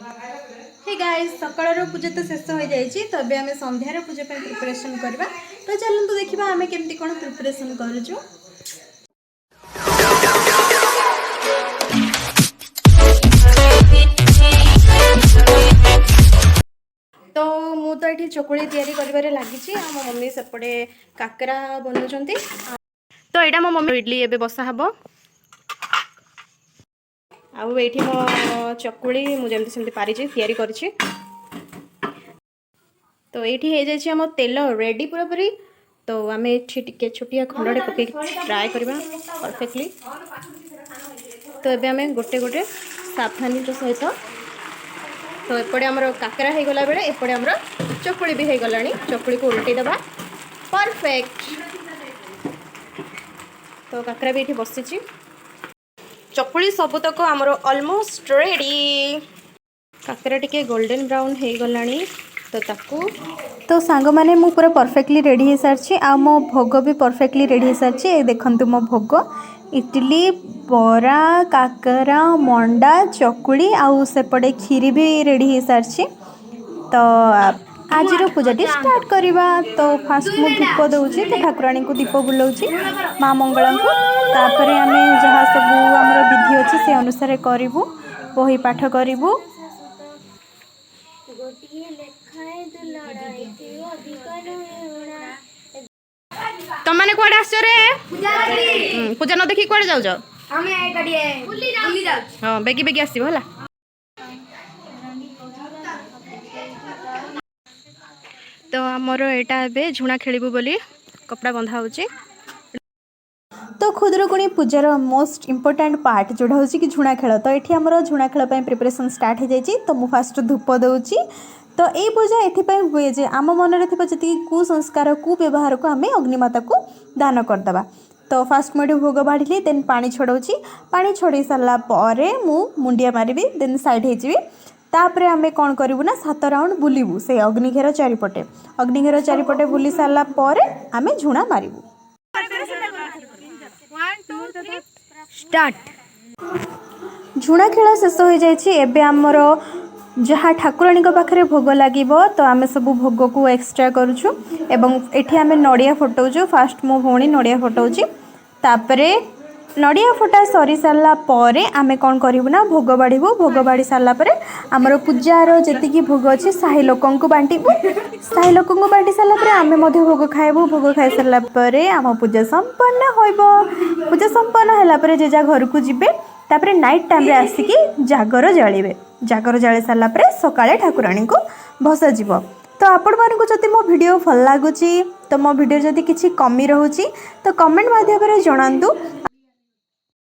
Hey guys सकाळर पूजा तो शेष हो जाइए तो अबे आम संध्यार पूजा प्रिपरेशन करवा तो चलतु देखा आम केमती कौन प्रिपरेशन करूँ। तो मु तो ये चकुली या लगी मो मम्मी सेपटे काकरा बनाऊँ तो यहाँ मो मम्मी इडली एवं बसा हम आईठी मो चकुली मुझे सेमती पारी या तो ये हो तेल रेडी पूरा पूरी तो आम ये छोटिया खंडे पकई ट्राए करवा परफेक्टली। तो ये आम गोटे गोटे सावधानी सहित तो एपटे आमर काकरा हो गला बेले एपटे आमर चकुली भी हो गला चकुली को उल्टे दबा परफेक्ट। तो काकरा भी ये बसी चकुली सबुतक आमर ऑलमोस्ट रेडी काकरा टिके गोल्डन ब्राउन हो गला तो ताकू तो सांग माने मु पूरा परफेक्टली रेडी हो सारी आ मो भोग भी परफेक्टली रेडी हो सारी देखंतु मो भोग इडली बरा काकरा मंडा चकुली आउ सेपटे खीरी भी रेडी हो सारी। तो आज पूजाटी स्टार्ट करवा तो फास्ट मु दीप दूची तो ठाकुराणी को दीप बुलाऊँ माँ मंगला को तापर आम जहाँ सब आमर विधि अच्छी से अनुसार करूँ बही पाठ करूँ। तुम मैंने कौन आस पूजा न देखी कौन जाऊ हाँ बेगी बेगी आसो है। तो आमर यहाँ झुणा खेलू बोली कपड़ा बंधा हो तो खुदुरुकुणी पूजार मोस्ट इम्पोर्टाट पार्ट जोड़ा हूँ कि झुणा खेल तो ये आमर झुणा खेल प्रिपरेशन स्टार्ट हो जाए तो मुझे फास्ट धूप दूची। तो ये पूजा ये हुए जे आम मन में जी कुसंस्कार कुव्यवहार को आम अग्निमाता को दान करदे। तो फास्ट मुझे भोग बाढ़ी देन पानी छड़ाऊँगी पानी छड़े सारापर मुंडिया मारि देन साइड हो तापर आम कौन करूँ ना 7 राउंड बुलू से अग्निघेर चारिपटे अग्निघेर चारिपटे बुली सारापर आम झुणा मारू। स्टार्ट झुणा खेल शेष हो जाए आमर जहाँ ठाकुराणी पाखे भोग लगे तो आम सब भोग को एक्सट्रा करुचु एवं एठी आम नड़िया फटाऊँ फास्ट मो भौणी नड़िया फटाऊँ तापर नड़िया फटा सरी सारा पर आम कौन करूँ ना भोग बाढ़ू भोग बाढ़ी सारापर आमर पूजार जी भोग अच्छे साही लोक बांटू साही लोक बांटी सारापर आम भोग खाइबू भोग खाई सारापर आम पूजा संपन्न हो पूजा संपन्न है जेजा घर को जीवे तापर नाइट टाइम आसिकी जागर जालिबे जागर जाली सारापर सकाळे ठाकुराणी को भसा जीव। तो आपण मानक जदि मो वीडियो भल लगुच तो मो वीडियो जदि किसी कमी रोची तो कमेंट माध्यम जनातु